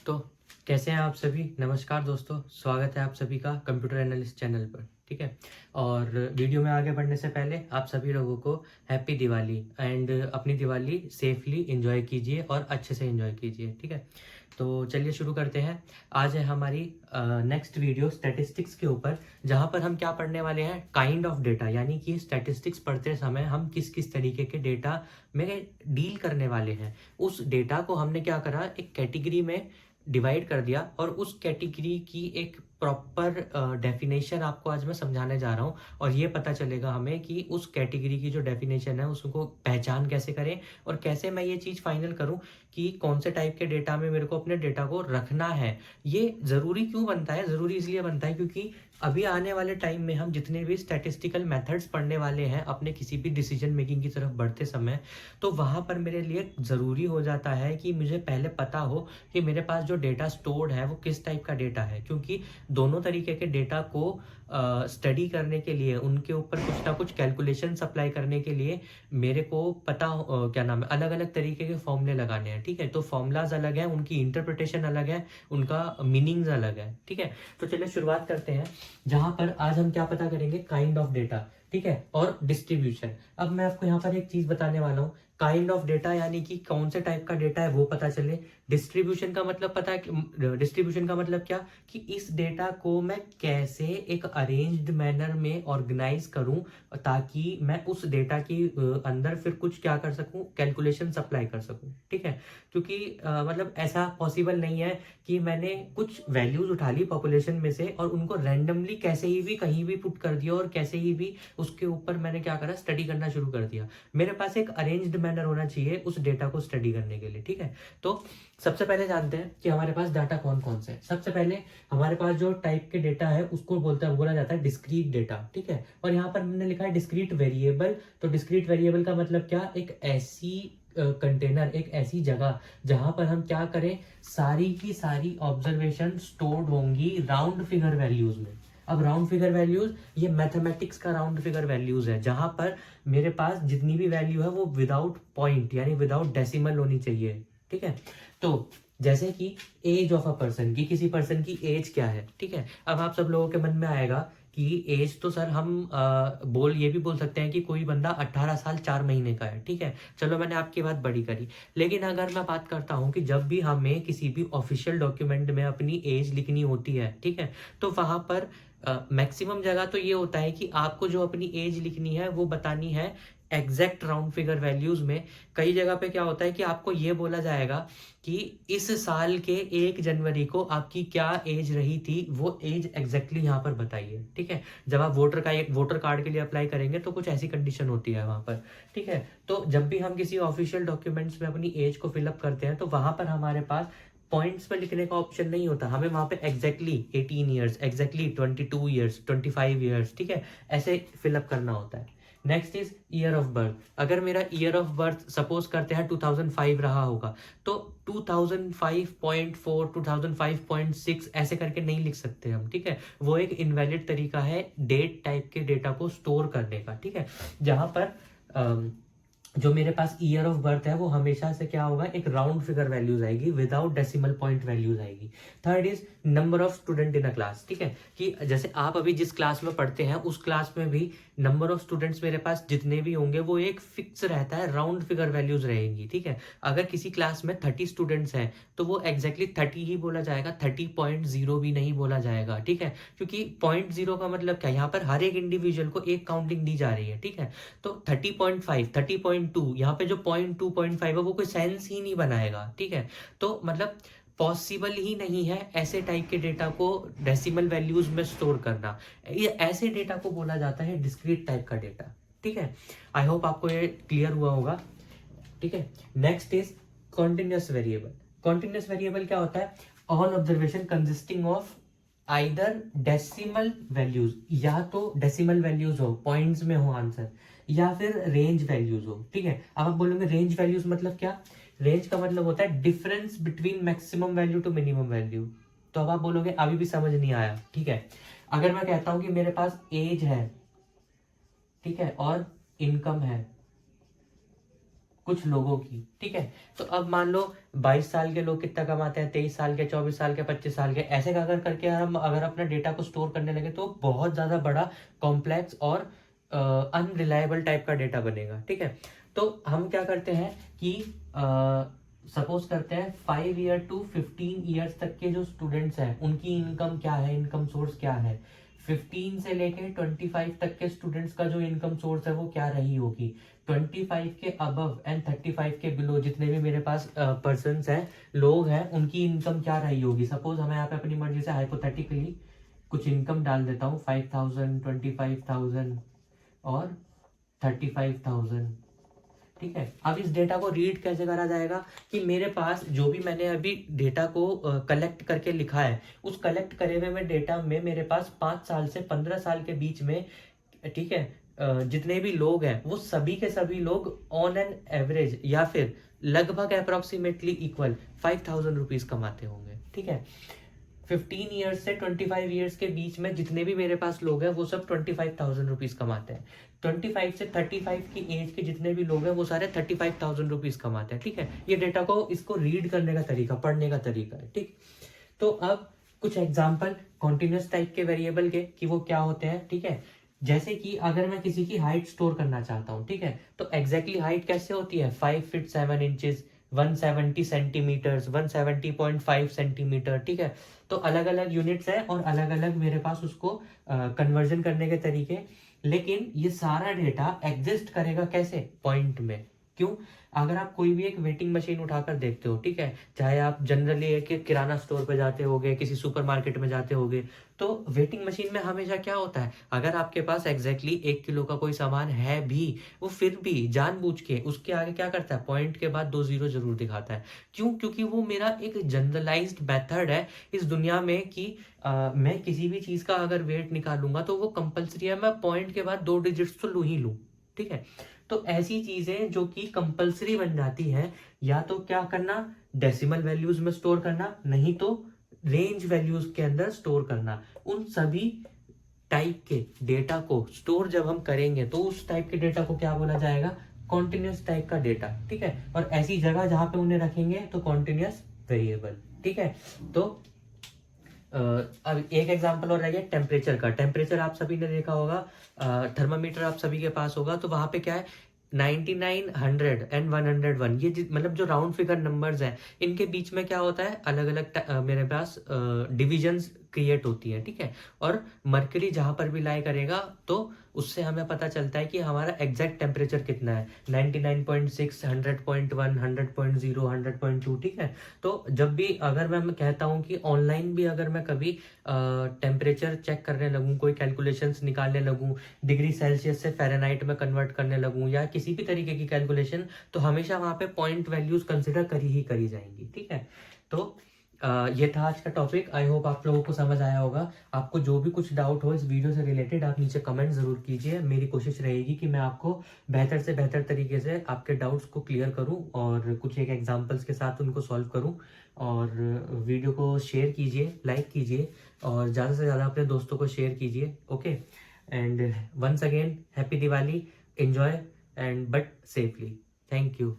तो कैसे हैं आप सभी। नमस्कार दोस्तों, स्वागत है आप सभी का कंप्यूटर एनालिस्ट चैनल पर। ठीक है, और वीडियो में आगे बढ़ने से पहले आप सभी लोगों को हैप्पी दिवाली एंड अपनी दिवाली सेफली एंजॉय कीजिए और अच्छे से एंजॉय कीजिए। ठीक है, तो चलिए शुरू करते हैं। आज है हमारी नेक्स्ट वीडियो स्टैटिस्टिक्स के ऊपर, जहां पर हम क्या पढ़ने वाले हैं, काइंड ऑफ डेटा, यानी कि स्टैटिस्टिक्स पढ़ते समय हम किस किस तरीके के डेटा में डील करने वाले हैं। उस डेटा को हमने क्या करा, एक कैटेगरी में डिवाइड कर दिया और उस कैटेगरी की एक प्रॉपर डेफिनेशन आपको आज मैं समझाने जा रहा हूँ। और ये पता चलेगा हमें कि उस कैटेगरी की जो डेफिनेशन है उसको पहचान कैसे करें और कैसे मैं ये चीज़ फाइनल करूँ कि कौन से टाइप के डेटा में मेरे को अपने डेटा को रखना है। ये ज़रूरी क्यों बनता है, ज़रूरी इसलिए बनता है क्योंकि अभी आने वाले टाइम में हम जितने भी स्टैटिस्टिकल मेथड्स पढ़ने वाले हैं अपने किसी भी डिसीजन मेकिंग की तरफ बढ़ते समय, तो वहाँ पर मेरे लिए ज़रूरी हो जाता है कि मुझे पहले पता हो कि मेरे पास जो डेटा स्टोर्ड है वो किस टाइप का डेटा है। क्योंकि दोनों तरीके के डेटा को स्टडी करने के लिए, उनके ऊपर कुछ ना कुछ कैलकुलेशन अप्लाई करने के लिए मेरे को पता क्या नाम है, अलग अलग तरीके के फॉर्मूले लगाने हैं। ठीक है, तो फॉर्मूलाज अलग है, उनकी इंटरप्रिटेशन अलग है, उनका मीनिंग्स अलग है। ठीक है, तो चलिए शुरुआत करते हैं, जहां पर आज हम क्या पता करेंगे, काइंड ऑफ डेटा। ठीक है, और डिस्ट्रीब्यूशन। अब मैं आपको यहाँ पर एक चीज बताने वाला हूँ, काइंड ऑफ डेटा यानी कि कौन से टाइप का डेटा है वो पता चले। डिस्ट्रीब्यूशन का मतलब पता है, डिस्ट्रीब्यूशन का मतलब क्या, कि इस डेटा को मैं कैसे एक अरेंज्ड मैनर में ऑर्गेनाइज करूं ताकि मैं उस डेटा की अंदर फिर कुछ क्या कर सकूं, कैलकुलेशन अप्लाई कर सकूं। ठीक है, क्योंकि मतलब ऐसा पॉसिबल नहीं है कि मैंने कुछ वैल्यूज उठा ली पॉपुलेशन में से और उनको रैंडमली कैसे ही भी कहीं भी पुट कर दिया और कैसे ही भी उसके ऊपर मैंने क्या करा, स्टडी करना शुरू कर दिया। मेरे पास एक अरेंज्ड मैनर होना चाहिए उस डेटा को स्टडी करने के लिए। ठीक है, तो सबसे पहले जानते हैं कि हमारे पास डाटा कौन कौन से है। सबसे पहले हमारे पास जो टाइप के डेटा है उसको बोला जाता है डिस्क्रीट डेटा। ठीक है, और यहाँ पर हमने लिखा है डिस्क्रीट वेरिएबल। तो डिस्क्रीट वेरिएबल का मतलब क्या, एक ऐसी कंटेनर, एक ऐसी जगह जहां पर हम क्या करें, सारी की सारी ऑब्जर्वेशन स्टोर्ड होंगी राउंड फिगर वैल्यूज में। अब राउंड फिगर वैल्यूज, ये मैथमेटिक्स का राउंड फिगर वैल्यूज है, जहां पर मेरे पास जितनी भी वैल्यू है वो विदाउट पॉइंट यानी विदाउट डेसिमल होनी चाहिए। ठीक है, तो जैसे कि एज ऑफ अ पर्सन, की किसी पर्सन की एज क्या है। ठीक है, अब आप सब लोगों के मन में आएगा कि एज तो सर हम ये भी बोल सकते हैं कि कोई बंदा 18 साल 4 महीने का है। ठीक है, चलो मैंने आपकी बात बड़ी करी, लेकिन अगर मैं बात करता हूं कि जब भी हमें किसी भी ऑफिशियल डॉक्यूमेंट में अपनी एज लिखनी होती है, ठीक है, तो वहां पर मैक्सिमम जगह तो ये होता है कि आपको जो अपनी एज लिखनी है वो बतानी है एग्जैक्ट राउंड फिगर वैल्यूज में। कई जगह पे क्या होता है कि आपको ये बोला जाएगा कि इस साल के 1 जनवरी को आपकी क्या एज रही थी, वो एज एग्जैक्टली यहाँ पर बताइए। ठीक है, जब आप वोटर कार्ड के लिए अप्लाई करेंगे तो कुछ ऐसी कंडीशन होती है वहां पर। ठीक है, तो जब भी हम किसी ऑफिशियल डॉक्यूमेंट्स में अपनी एज को फिलअप करते हैं तो वहां पर हमारे पास पॉइंट्स पे लिखने का ऑप्शन नहीं होता, हमें वहां पे exactly 18 years, exactly 22 years, 25 years, ठीक है, ऐसे फिलअप करना होता है। Next is year of birth. अगर मेरा ईयर ऑफ बर्थ सपोज करते हैं 2005 रहा होगा, तो 2005.4, 2005.6 ऐसे करके नहीं लिख सकते हम। ठीक है, वो एक इनवैलिड तरीका है डेट टाइप के डेटा को स्टोर करने का। ठीक है, जहां पर जो मेरे पास ईयर ऑफ बर्थ है वो हमेशा से क्या होगा, एक राउंड फिगर वैल्यूज आएगी, विदाउट डेसिमल पॉइंट वैल्यूज आएगी। Third is number of student in a class. ठीक है, कि जैसे आप अभी जिस क्लास में पढ़ते हैं उस क्लास में भी नंबर ऑफ स्टूडेंट्स मेरे पास जितने भी होंगे वो एक फिक्स रहता है, राउंड फिगर वैल्यूज रहेंगी। ठीक है, अगर किसी क्लास में 30 स्टूडेंट्स हैं तो वो एग्जैक्टली 30 ही बोला जाएगा, 30.0 भी नहीं बोला जाएगा। ठीक है, क्योंकि 0.0 का मतलब क्या, यहाँ पर हर एक इंडिविजुअल को एक काउंटिंग दी जा रही है। ठीक है, तो 30.5, 30.2, यहाँ पे जो 0.2, 0.5 है वो कोई सेंस ही नहीं बनाएगा। ठीक है, तो मतलब पॉसिबल ही नहीं है ऐसे टाइप के डेटा को डेसिमल वैल्यूज में स्टोर करना। ये ऐसे डेटा को बोला जाता है डिस्क्रीट टाइप का डेटा। ठीक है, आई होप आपको ये क्लियर हुआ होगा। ठीक है, next is continuous variable. Continuous variable क्या होता है, all observation consisting of either decimal values, या तो डेसिमल वैल्यूज हो, पॉइंट्स में हो आंसर, या फिर रेंज वैल्यूज हो। ठीक है, अब आप बोलोगे रेंज वैल्यूज मतलब क्या, रेंज का मतलब होता है difference between maximum value to minimum value. तो अब आप बोलोगे अभी भी समझ नहीं आया। ठीक है, अगर मैं कहता हूं कि मेरे पास एज है, ठीक है, और इनकम है, कुछ लोगों की, ठीक है। तो अब मान लो 22 साल के लोग कितना कमाते हैं, 23 साल के, 24 साल के, 25 साल के, ऐसे अगर करके हम अगर अपना डेटा को स्टोर करने लगे तो बहुत ज़्यादा बड़ा कॉम्प्लेक्स और अनरिलायबल टाइप का डेटा बनेगा, ठीक है। तो हम क्या करते हैं कि सपोज करते हैं 5 ईयर टू 15 ईयर्स तक के जो स्टूडेंट्स हैं उनकी इनकम क्या है, इनकम सोर्स क्या है। 15 से लेके 25 तक के स्टूडेंट्स का जो इनकम सोर्स है वो क्या रही होगी। 25 के अबव एंड 35 के बिलो जितने भी मेरे पास पर्सन्स हैं, लोग हैं, उनकी इनकम क्या रही होगी। सपोज हमें यहाँ पे अपनी मर्जी से हाइपोथेटिकली कुछ इनकम डाल देता हूँ, 5,000, 25,000 और 35,000, ठीक है। अब इस डेटा को रीड कैसे करा जाएगा कि मेरे पास जो भी मैंने अभी डेटा को कलेक्ट करके लिखा है, उस कलेक्ट करे हुए में डेटा में मेरे पास 5 साल से 15 साल के बीच में, ठीक है, जितने भी लोग हैं वो सभी के सभी लोग ऑन एन एवरेज या फिर लगभग अप्रोक्सीमेटली इक्वल 5,000 रुपीज कमाते होंगे, ठीक है। 15 ईयर्स से 25 ईयर्स के बीच में जितने भी मेरे पास लोग हैं वो सब 25,000 रुपीज कमाते हैं। 25 से 35 की एज के जितने भी लोग हैं वो सारे 35,000 रुपीज कमाते हैं, ठीक है। ये डेटा को इसको रीड करने का तरीका, पढ़ने का तरीका है, ठीक। तो अब कुछ एग्जाम्पल कॉन्टिन्यूस टाइप के वेरिएबल के कि वो क्या होते हैं, ठीक है। जैसे कि अगर मैं किसी की हाइट स्टोर करना चाहता हूँ, ठीक है, तो एग्जैक्टली हाइट कैसे होती है, 5 फीट 7 इंचेस, 170 सेंटीमीटर्स, 170.5 सेंटीमीटर, ठीक है। तो अलग अलग यूनिट्स है और अलग अलग मेरे पास उसको कन्वर्जन करने के तरीके। लेकिन ये सारा डेटा एग्जिस्ट करेगा कैसे, पॉइंट में। क्यों, अगर आप कोई भी एक वेटिंग मशीन उठाकर देखते हो, ठीक है, चाहे आप जनरली एक किराना स्टोर पे जाते होगे, किसी सुपरमार्केट में जाते होगे, तो वेटिंग मशीन में हमेशा क्या होता है, अगर आपके पास एग्जैक्टली 1 किलो का कोई सामान है भी, वो फिर भी जानबूझ के उसके आगे क्या करता है, पॉइंट के बाद 2 जीरो जरूर दिखाता है। क्यों, क्योंकि वो मेरा एक जनरलाइज्ड मेथड है इस दुनिया में कि मैं किसी भी चीज का अगर वेट निकालूंगा तो वो कंपलसरी है, मैं पॉइंट के बाद 2 डिजिट्स तो लू ही लूं, ठीक है। तो ऐसी चीजें जो कि कंपलसरी बन जाती है, या तो क्या करना, डेसिमल वैल्यूज में स्टोर करना, नहीं तो रेंज वैल्यूज के अंदर स्टोर करना। उन सभी टाइप के डेटा को स्टोर जब हम करेंगे तो उस टाइप के डेटा को क्या बोला जाएगा, कॉन्टिन्यूस टाइप का डेटा, ठीक है। और ऐसी जगह जहां पे उन्हें रखेंगे तो कॉन्टिन्यूस वेरिएबल, ठीक है। तो अब एक एग्जांपल और रह गया टेम्परेचर का। टेम्परेचर आप सभी ने देखा होगा, थर्मामीटर आप सभी के पास होगा, तो वहां पे क्या है, 99, 100 एंड 101, ये मतलब जो राउंड फिगर नंबर्स हैं, इनके बीच में क्या होता है, अलग अलग मेरे पास डिविजन्स क्रिएट होती है, ठीक है। और मर्करी जहां पर भी लाई करेगा तो उससे हमें पता चलता है कि हमारा एग्जैक्ट टेम्परेचर कितना है, 99.6, 100.1, 100.0, 100.2, ठीक है। तो जब भी अगर मैं कहता हूँ कि ऑनलाइन भी अगर मैं कभी टेम्परेचर चेक करने लगूँ, कोई कैलकुलेशंस निकालने लगूँ, डिग्री सेल्सियस से फ़ारेनहाइट में कन्वर्ट करने लगूँ या किसी भी तरीके की कैलकुलेशन, तो हमेशा वहाँ पे पॉइंट वैल्यूज कंसिडर करी जाएंगी, ठीक है। तो ये था आज का टॉपिक। आई होप आप लोगों को समझ आया होगा। आपको जो भी कुछ डाउट हो इस वीडियो से रिलेटेड, आप नीचे कमेंट जरूर कीजिए। मेरी कोशिश रहेगी कि मैं आपको बेहतर से बेहतर तरीके से आपके डाउट्स को क्लियर करूं और कुछ एक एग्जांपल्स के साथ उनको सॉल्व करूं। और वीडियो को शेयर कीजिए, लाइक कीजिए और ज़्यादा से ज़्यादा अपने दोस्तों को शेयर कीजिए, okay. And once again happy Diwali, enjoy and but safely. Thank you.